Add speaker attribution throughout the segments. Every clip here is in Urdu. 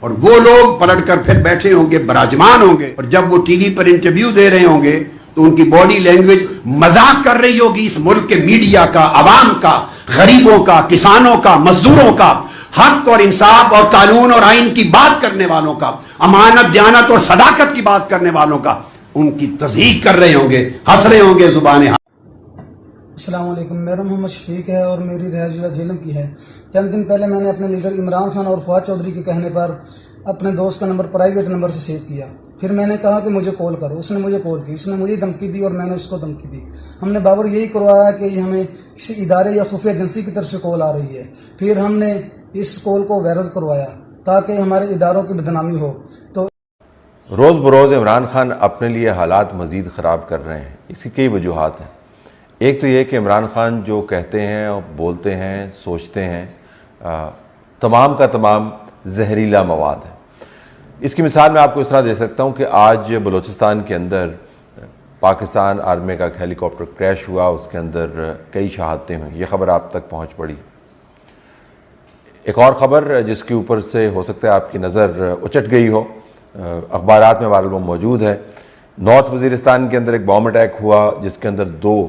Speaker 1: اور وہ لوگ پلٹ کر پھر بیٹھے ہوں گے, براجمان ہوں گے, اور جب وہ ٹی وی پر انٹرویو دے رہے ہوں گے تو ان کی باڈی لینگویج مذاق کر رہی ہوگی اس ملک کے میڈیا کا, عوام کا, غریبوں کا, کسانوں کا, مزدوروں کا, حق اور انصاف اور قانون اور آئین کی بات کرنے والوں کا, امانت, دیانت اور صداقت کی بات کرنے والوں کا. ان کی تضحیق کر رہے ہوں گے, ہنس رہے ہوں گے زبانیں.
Speaker 2: السلام علیکم. میرا محمد شفیق ہے اور میری رہائش ضلع جہلم کی ہے. چند دن پہلے میں نے اپنے لیڈر عمران خان اور فواد چودھری کے کہنے پر اپنے دوست کا نمبر پرائیویٹ نمبر سے سیو کیا. پھر میں نے کہا کہ مجھے کال کرو. اس نے مجھے کال کی, اس نے مجھے دھمکی دی اور میں نے اس کو دھمکی دی. ہم نے بابر یہی کروایا کہ یہ ہمیں کسی ادارے یا خفیہ ایجنسی کی طرف سے کال آ رہی ہے. پھر ہم نے اس کال کو وائرل کروایا تاکہ ہمارے اداروں کی بدنامی ہو. تو
Speaker 3: روز بروز عمران خان اپنے لیے حالات مزید خراب کر رہے ہیں. اس کی کئی وجوہات ہیں. ایک تو یہ کہ عمران خان جو کہتے ہیں, بولتے ہیں, سوچتے ہیں, تمام کا تمام زہریلا مواد ہے. اس کی مثال میں آپ کو اس طرح دے سکتا ہوں کہ آج بلوچستان کے اندر پاکستان آرمی کا ایک ہیلی کاپٹر کریش ہوا, اس کے اندر کئی شہادتیں ہوئیں. یہ خبر آپ تک پہنچ پڑی. ایک اور خبر جس کے اوپر سے ہو سکتا ہے آپ کی نظر اچٹ گئی ہو, اخبارات میں بہرحال وہ موجود ہے. نارتھ وزیرستان کے اندر ایک بام اٹیک ہوا جس کے اندر 2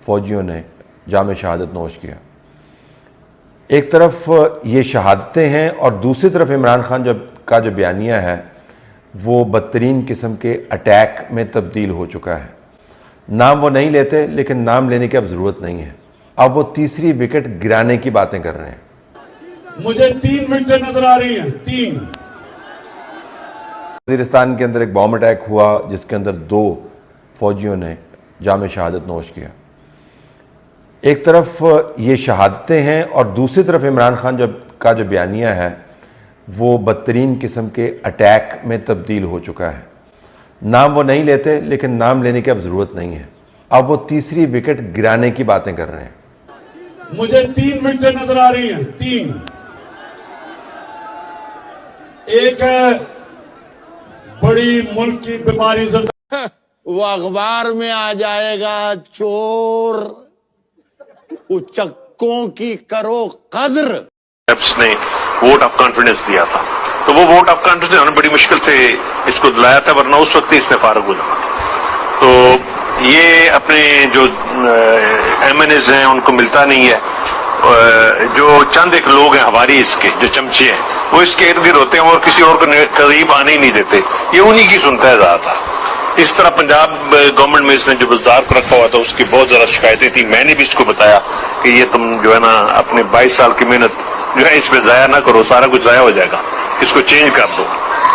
Speaker 3: فوجیوں نے جام شہادت نوش کیا. ایک طرف یہ شہادتیں ہیں اور دوسری طرف عمران خان کا جو بیانیہ ہے وہ بدترین قسم کے اٹیک میں تبدیل ہو چکا ہے. نام وہ نہیں لیتے, لیکن نام لینے کی اب ضرورت نہیں ہے. اب وہ تیسری وکٹ گرانے کی باتیں کر رہے ہیں.
Speaker 4: مجھے 3 وکٹیں نظر آ رہی ہیں. 3
Speaker 3: وزیرستان کے اندر ایک بام اٹیک ہوا جس کے اندر 2 فوجیوں نے جام شہادت نوش کیا. ایک طرف یہ شہادتیں ہیں اور دوسری طرف عمران خان کا جو بیانیہ ہے وہ بدترین قسم کے اٹیک میں تبدیل ہو چکا ہے. نام وہ نہیں لیتے, لیکن نام لینے کی اب ضرورت نہیں ہے. اب وہ تیسری وکٹ گرانے کی باتیں کر رہے ہیں.
Speaker 4: مجھے 3 وکٹیں نظر آ رہی ہیں. 3 ایک ہے بڑی ملک کی بیماری
Speaker 5: وہ اخبار میں آ جائے گا چور, اچکوں کی کرو قدر.
Speaker 6: نے ووٹ آف کانفیڈنس دیا تھا تو وہ ووٹ آف کانفیڈنس انہوں نے بڑی مشکل سے اس کو دلایا تھا, ورنہ اس وقت اس نے فارغ ہو جانا تھا. تو یہ اپنے جو ایم این ایز ہیں ان کو ملتا نہیں ہے. جو چند ایک لوگ ہیں ہماری اس کے جو چمچے ہیں وہ اس کے ارد گرد ہوتے ہیں اور کسی اور کو قریب آنے ہی نہیں دیتے. یہ انہی کی سنتا ہے زیادہ تھا. اس طرح پنجاب گورنمنٹ میں اس نے جو بزدار کو رکھا ہوا تھا اس کی بہت زیادہ شکایتیں تھیں. میں نے بھی اس کو بتایا کہ یہ تم جو ہے نا اپنے 22 سال کی محنت جو ہے اس پہ ضائع نہ کرو, سارا کچھ ضائع ہو جائے گا, اس کو چینج کر دو.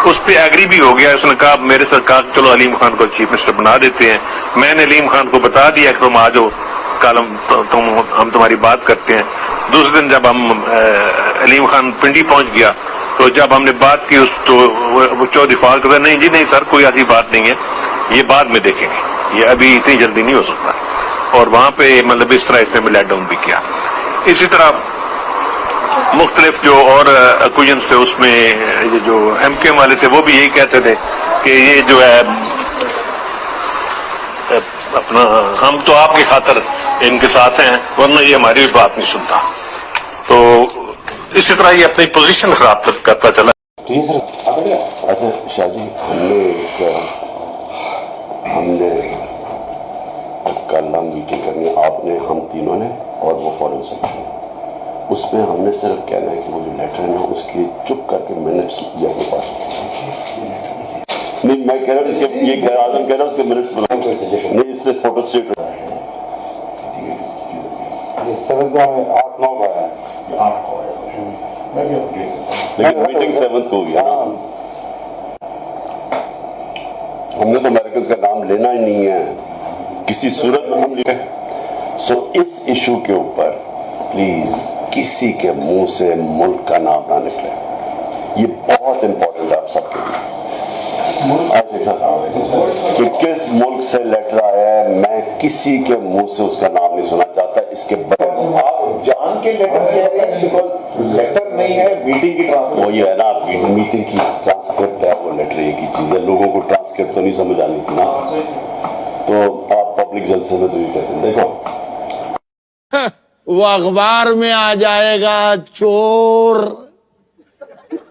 Speaker 6: اس پہ ایگری بھی ہو گیا. اس نے کہا میرے ساتھ کہا چلو علیم خان کو چیف منسٹر بنا دیتے ہیں. میں نے علیم خان کو بتا دیا کہ تم آ جاؤ, کل ہم تمہاری بات کرتے ہیں. دوسرے دن جب ہم علیم خان پنڈی پہنچ گیا تو جب ہم نے بات کی تو وہ چودھری فال کہتا نہیں جی نہیں سر کوئی ایسی بات نہیں ہے, یہ بعد میں دیکھیں گے, یہ ابھی اتنی جلدی نہیں ہو سکتا. اور وہاں پہ مطلب اس طرح اس نے لیٹ ڈاؤن بھی کیا. اسی طرح مختلف جو اور اکویژنس تھے اس میں یہ جو ایم کے والے تھے وہ بھی یہی کہتے تھے کہ یہ جو ہے اپنا ہم تو آپ کی خاطر ان کے ساتھ ہیں ورنہ یہ ہماری بھی بات نہیں سنتا. تو اسی طرح یہ اپنی پوزیشن خراب کرتا چلا.
Speaker 7: اچھا شاہ جی, ہم نے کل میٹنگ کرنی آپ نے, ہم تینوں نے اور وہ فورن سیکٹری نے. اس میں ہم نے صرف کہنا ہے کہ وہ جو لیٹر ہے نا اس کی چپ کر کے منٹس یہ اپنے پاس نہیں. میں کہہ رہا ہوں اس کے یہ غیر اعظم کہہ رہا ہوں اس کے منٹس بنا نہیں, اس میں فوٹو اسٹیٹ لیکن میٹنگ 7 کو ہوئی ہے نا. ہم نے تو امریکنز کا نام لینا ہی نہیں ہے کسی صورت میں. ہم سو اس ایشو کے اوپر پلیز کسی کے منہ سے ملک کا نام نہ نکلے. یہ بہت امپورٹنٹ ہے آپ سب کے لیے. کہ کس ملک سے لیٹر آیا ہے میں کسی کے منہ سے اس کا نام نہیں سننا چاہتا. اس کے بعد
Speaker 8: آپ جان کے لیٹر کہہ رہے ہیں بیکاز لیٹر نہیں ہے میٹنگ کی ٹرانسکرپٹ.
Speaker 7: وہی ہے نا, میٹنگ کی ٹرانسکرپٹ ہے, وہ لیٹر ایک ہی چیز ہے. لوگوں کو ٹرانسکرپٹ تو نہیں سمجھ آنی تھی نا. تو آپ پبلک جلسے میں تو یہ کہتے ہیں دیکھو
Speaker 5: وہ اخبار میں آ جائے گا چور,